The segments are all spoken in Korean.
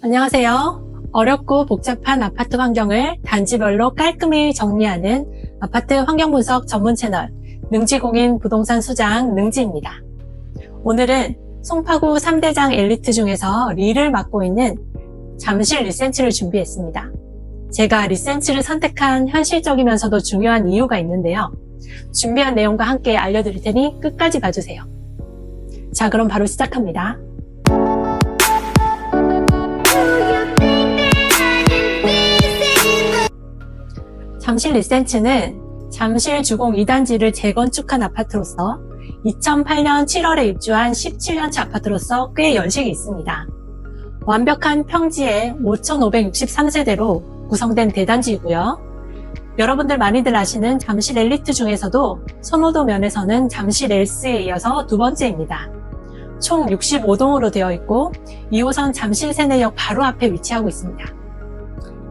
안녕하세요. 어렵고 복잡한 아파트 환경을 단지별로 깔끔히 정리하는 아파트 환경 분석 전문 채널 능지공인 부동산 수장 능지입니다. 오늘은 송파구 3대장 엘리트 중에서 리를 맡고 있는 잠실 리센츠를 준비했습니다. 제가 리센츠를 선택한 현실적이면서도 중요한 이유가 있는데요. 준비한 내용과 함께 알려드릴 테니 끝까지 봐주세요. 자, 그럼 바로 시작합니다. 잠실 리센츠는 잠실 주공 2단지를 재건축한 아파트로서 2008년 7월에 입주한 17년차 아파트로서 꽤 연식이 있습니다. 완벽한 평지의 5,563세대로 구성된 대단지이고요. 여러분들 많이들 아시는 잠실 엘리트 중에서도 선호도 면에서는 잠실 엘스에 이어서 두 번째입니다. 총 65동으로 되어 있고 2호선 잠실 세내역 바로 앞에 위치하고 있습니다.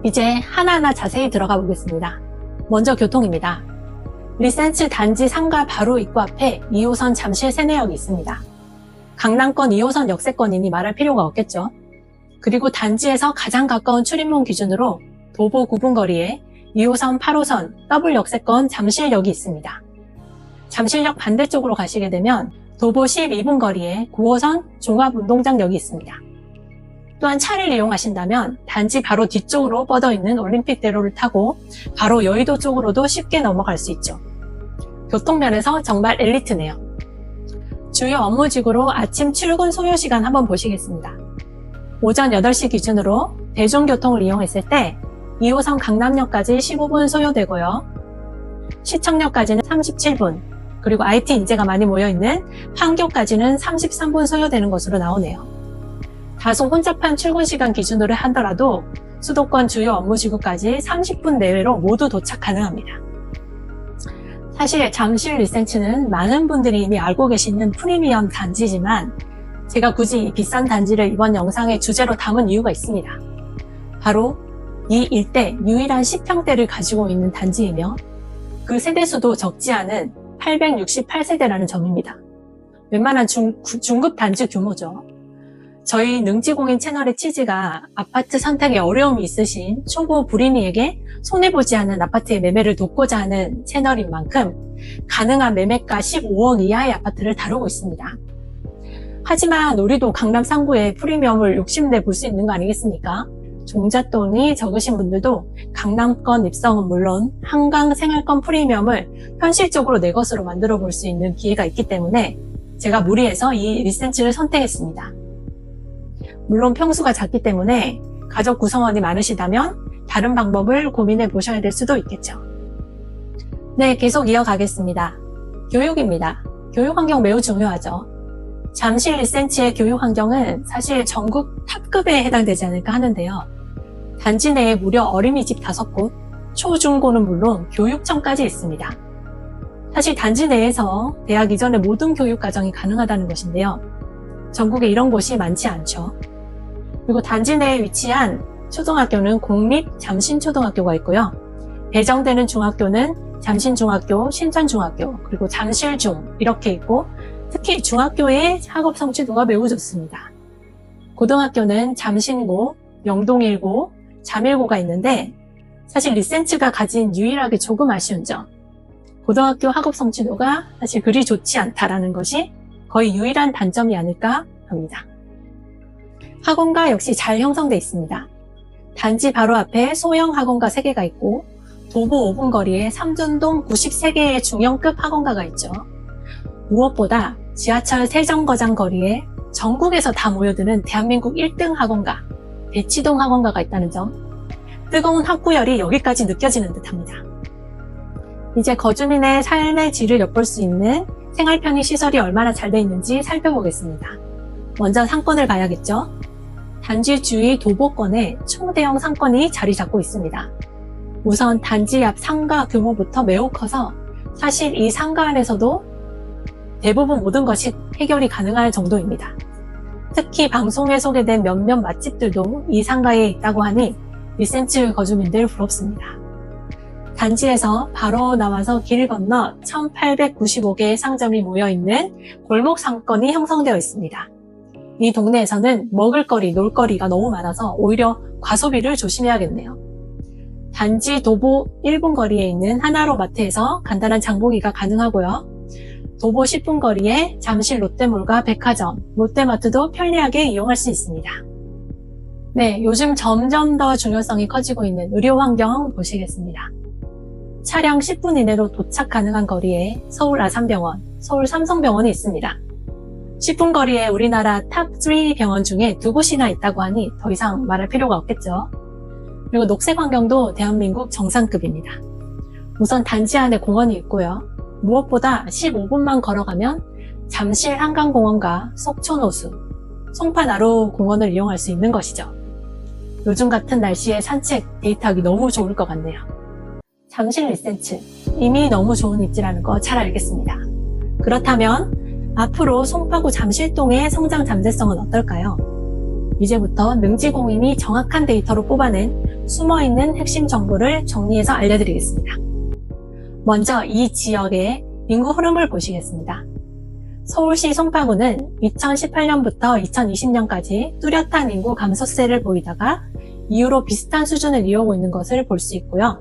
이제 하나하나 자세히 들어가 보겠습니다. 먼저 교통입니다. 리센츠 단지 상가 바로 입구 앞에 2호선 잠실 세내역이 있습니다. 강남권 2호선 역세권이니 말할 필요가 없겠죠. 그리고 단지에서 가장 가까운 출입문 기준으로 도보 9분 거리에 2호선 8호선 더블 역세권 잠실역이 있습니다. 잠실역 반대쪽으로 가시게 되면 도보 12분 거리에 9호선 종합운동장역이 있습니다. 또한 차를 이용하신다면 단지 바로 뒤쪽으로 뻗어있는 올림픽대로를 타고 바로 여의도 쪽으로도 쉽게 넘어갈 수 있죠. 교통면에서 정말 엘리트네요. 주요 업무지구로 아침 출근 소요시간 한번 보시겠습니다. 오전 8시 기준으로 대중교통을 이용했을 때 2호선 강남역까지 15분 소요되고요. 시청역까지는 37분, 그리고 IT 인재가 많이 모여있는 판교까지는 33분 소요되는 것으로 나오네요. 다소 혼잡한 출근 시간 기준으로 하더라도 수도권 주요 업무지구까지 30분 내외로 모두 도착 가능합니다. 사실 잠실 리센츠는 많은 분들이 이미 알고 계시는 프리미엄 단지지만 제가 굳이 이 비싼 단지를 이번 영상의 주제로 담은 이유가 있습니다. 바로 이 일대 유일한 10평대를 가지고 있는 단지이며 그 세대수도 적지 않은 868세대라는 점입니다. 웬만한 중급 단지 규모죠. 저희 능지공인 채널의 취지가 아파트 선택에 어려움이 있으신 초보 불인이에게 손해보지 않는 아파트의 매매를 돕고자 하는 채널인 만큼 가능한 매매가 15억 이하의 아파트를 다루고 있습니다. 하지만 우리도 강남 상구에 프리미엄을 욕심내 볼 수 있는 거 아니겠습니까? 종잣돈이 적으신 분들도 강남권 입성은 물론 한강 생활권 프리미엄을 현실적으로 내 것으로 만들어 볼 수 있는 기회가 있기 때문에 제가 무리해서 이 리센츠를 선택했습니다. 물론 평수가 작기 때문에 가족 구성원이 많으시다면 다른 방법을 고민해 보셔야 될 수도 있겠죠. 네, 계속 이어가겠습니다. 교육입니다. 교육 환경 매우 중요하죠. 잠실 리센츠의 교육 환경은 사실 전국 탑급에 해당되지 않을까 하는데요. 단지 내에 무려 어린이집 5곳, 초, 중, 고는 물론 교육청까지 있습니다. 사실 단지 내에서 대학 이전의 모든 교육 과정이 가능하다는 것인데요. 전국에 이런 곳이 많지 않죠. 그리고 단지 내에 위치한 초등학교는 공립 잠신초등학교가 있고요. 배정되는 중학교는 잠신중학교, 신천중학교, 그리고 잠실중 이렇게 있고 특히 중학교의 학업 성취도가 매우 좋습니다. 고등학교는 잠신고, 영동일고, 잠일고가 있는데 사실 리센츠가 가진 유일하게 조금 아쉬운 점, 고등학교 학업 성취도가 사실 그리 좋지 않다라는 것이 거의 유일한 단점이 아닐까 합니다. 학원가 역시 잘 형성되어 있습니다. 단지 바로 앞에 소형 학원가 3개가 있고 도보 5분 거리에 삼전동 93개의 중형급 학원가가 있죠. 무엇보다 지하철 세정거장 거리에 전국에서 다 모여드는 대한민국 1등 학원가, 대치동 학원가가 있다는 점, 뜨거운 학구열이 여기까지 느껴지는 듯합니다. 이제 거주민의 삶의 질을 엿볼 수 있는 생활 편의 시설이 얼마나 잘 돼 있는지 살펴보겠습니다. 먼저 상권을 봐야겠죠. 단지 주위 도보권에 초대형 상권이 자리 잡고 있습니다. 우선 단지 앞 상가 규모부터 매우 커서 사실 이 상가 안에서도 대부분 모든 것이 해결이 가능할 정도입니다. 특히 방송에 소개된 몇몇 맛집들도 이 상가에 있다고 하니 리센츠 거주민들 부럽습니다. 단지에서 바로 나와서 길 건너 1895개의 상점이 모여있는 골목 상권이 형성되어 있습니다. 이 동네에서는 먹을거리, 놀거리가 너무 많아서 오히려 과소비를 조심해야겠네요. 단지 도보 1분 거리에 있는 하나로 마트에서 간단한 장보기가 가능하고요. 도보 10분 거리에 잠실 롯데몰과 백화점, 롯데마트도 편리하게 이용할 수 있습니다. 네, 요즘 점점 더 중요성이 커지고 있는 의료 환경 보시겠습니다. 차량 10분 이내로 도착 가능한 거리에 서울 아산병원, 서울 삼성병원이 있습니다. 10분 거리에 우리나라 탑3 병원 중에 2곳이나 있다고 하니 더 이상 말할 필요가 없겠죠. 그리고 녹색 환경도 대한민국 정상급입니다. 우선 단지 안에 공원이 있고요. 무엇보다 15분만 걸어가면 잠실 한강공원과 속초노수, 송파나루 공원을 이용할 수 있는 것이죠. 요즘 같은 날씨에 산책, 데이트하기 너무 좋을 것 같네요. 잠실 리센츠, 이미 너무 좋은 입지라는 거 잘 알겠습니다. 그렇다면 앞으로 송파구 잠실동의 성장 잠재성은 어떨까요? 이제부터 능지공인이 정확한 데이터로 뽑아낸 숨어있는 핵심 정보를 정리해서 알려드리겠습니다. 먼저 이 지역의 인구 흐름을 보시겠습니다. 서울시 송파구는 2018년부터 2020년까지 뚜렷한 인구 감소세를 보이다가 이후로 비슷한 수준을 이어오고 있는 것을 볼 수 있고요.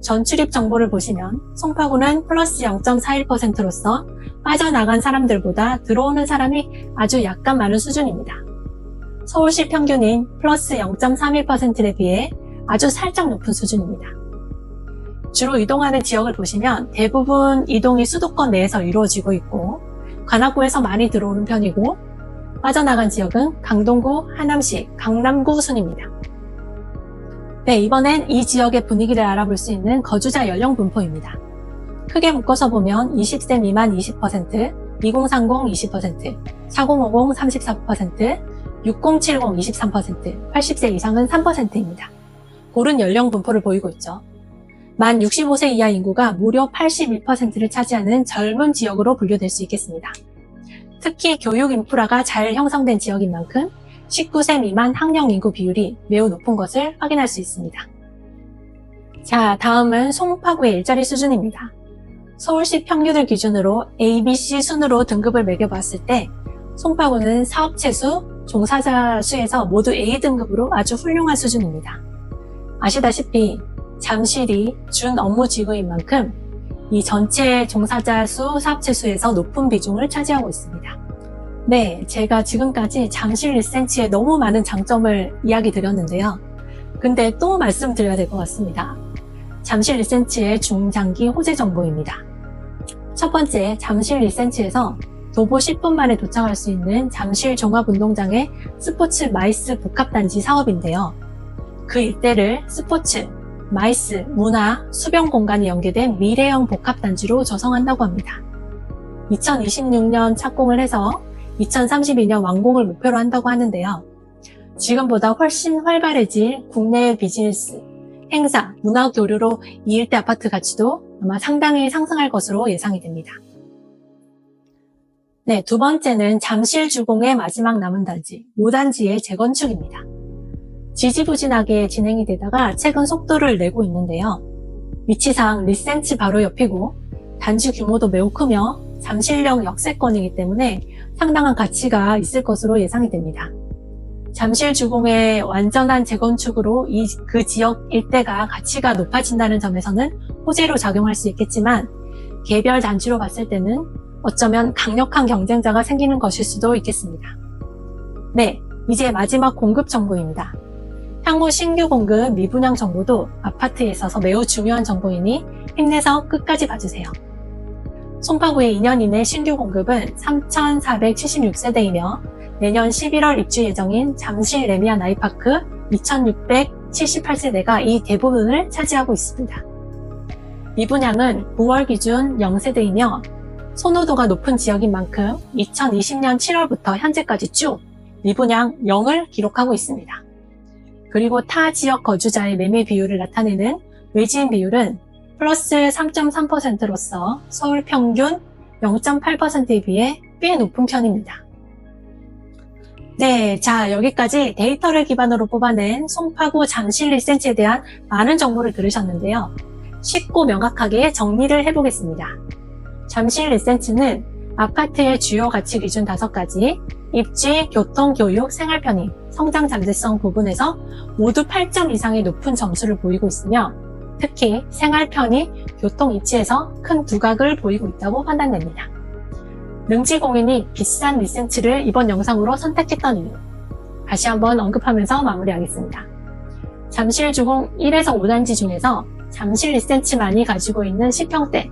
전출입 정보를 보시면 송파구는 플러스 0.41%로서 빠져나간 사람들보다 들어오는 사람이 아주 약간 많은 수준입니다. 서울시 평균인 플러스 0.31%에 비해 아주 살짝 높은 수준입니다. 주로 이동하는 지역을 보시면 대부분 이동이 수도권 내에서 이루어지고 있고 관악구에서 많이 들어오는 편이고 빠져나간 지역은 강동구, 하남시, 강남구 순입니다. 네, 이번엔 이 지역의 분위기를 알아볼 수 있는 거주자 연령 분포입니다. 크게 묶어서 보면 20세 미만 20%, 2030 20%, 4050 34%, 6070 23%, 80세 이상은 3%입니다. 고른 연령 분포를 보이고 있죠. 만 65세 이하 인구가 무려 81%를 차지하는 젊은 지역으로 분류될 수 있겠습니다. 특히 교육 인프라가 잘 형성된 지역인 만큼 19세 미만 학령 인구 비율이 매우 높은 것을 확인할 수 있습니다. 자, 다음은 송파구의 일자리 수준입니다. 서울시 평균을 기준으로 A, B, C 순으로 등급을 매겨봤을 때 송파구는 사업체 수, 종사자 수에서 모두 A등급으로 아주 훌륭한 수준입니다. 아시다시피 잠실이 준 업무 지구인 만큼 이 전체 종사자 수, 사업체 수에서 높은 비중을 차지하고 있습니다. 네, 제가 지금까지 잠실 리센치의 너무 많은 장점을 이야기 드렸는데요. 근데 또 말씀드려야 될 것 같습니다. 잠실 리센치의 중장기 호재 정보입니다. 첫 번째, 잠실 리센치에서 도보 10분 만에 도착할 수 있는 잠실 종합운동장의 스포츠 마이스 복합단지 사업인데요. 그 일대를 스포츠, 마이스, 문화, 수변 공간이 연계된 미래형 복합단지로 조성한다고 합니다. 2026년 착공을 해서 2032년 완공을 목표로 한다고 하는데요. 지금보다 훨씬 활발해질 국내 비즈니스, 행사, 문화 교류로 이 일대 아파트 가치도 아마 상당히 상승할 것으로 예상이 됩니다. 네, 두 번째는 잠실 주공의 마지막 남은 단지, 5단지의 재건축입니다. 지지부진하게 진행이 되다가 최근 속도를 내고 있는데요. 위치상 리센츠 바로 옆이고 단지 규모도 매우 크며 잠실역 역세권이기 때문에 상당한 가치가 있을 것으로 예상이 됩니다. 잠실 주공의 완전한 재건축으로 그 지역 일대가 가치가 높아진다는 점에서는 호재로 작용할 수 있겠지만 개별 단지로 봤을 때는 어쩌면 강력한 경쟁자가 생기는 것일 수도 있겠습니다. 네, 이제 마지막 공급 정보입니다. 향후 신규 공급 미분양 정보도 아파트에 있어서 매우 중요한 정보이니 힘내서 끝까지 봐주세요. 송파구의 2년 이내 신규 공급은 3,476세대이며 내년 11월 입주 예정인 잠실 레미안 아이파크 2,678세대가 이 대부분을 차지하고 있습니다. 미분양은 9월 기준 0세대이며 선호도가 높은 지역인 만큼 2020년 7월부터 현재까지 쭉 미분양 0을 기록하고 있습니다. 그리고 타 지역 거주자의 매매 비율을 나타내는 외지인 비율은 플러스 3.3%로서 서울 평균 0.8%에 비해 꽤 높은 편입니다. 네, 자, 여기까지 데이터를 기반으로 뽑아낸 송파구 잠실 리센츠에 대한 많은 정보를 들으셨는데요. 쉽고 명확하게 정리를 해보겠습니다. 잠실 리센츠는 아파트의 주요 가치 기준 5가지, 입지, 교통, 교육, 생활 편의, 성장 잠재성 부분에서 모두 8점 이상의 높은 점수를 보이고 있으며 특히 생활 편의, 교통 입지에서 큰 두각을 보이고 있다고 판단됩니다. 능지공인이 비싼 리센츠를 이번 영상으로 선택했던 이유, 다시 한번 언급하면서 마무리하겠습니다. 잠실주공 1에서 5단지 중에서 잠실 리센츠만이 가지고 있는 10평대,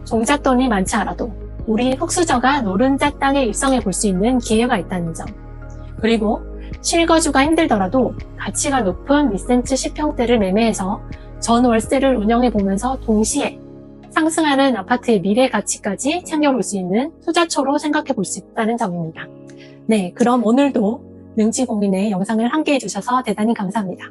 종잣돈이 많지 않아도 우리 흑수저가 노른자 땅에 입성해 볼 수 있는 기회가 있다는 점, 그리고 실거주가 힘들더라도 가치가 높은 리센츠 10평대를 매매해서 전 월세를 운영해 보면서 동시에 상승하는 아파트의 미래 가치까지 챙겨볼 수 있는 투자처로 생각해 볼 수 있다는 점입니다. 네, 그럼 오늘도 능지공인의 영상을 함께 해주셔서 대단히 감사합니다.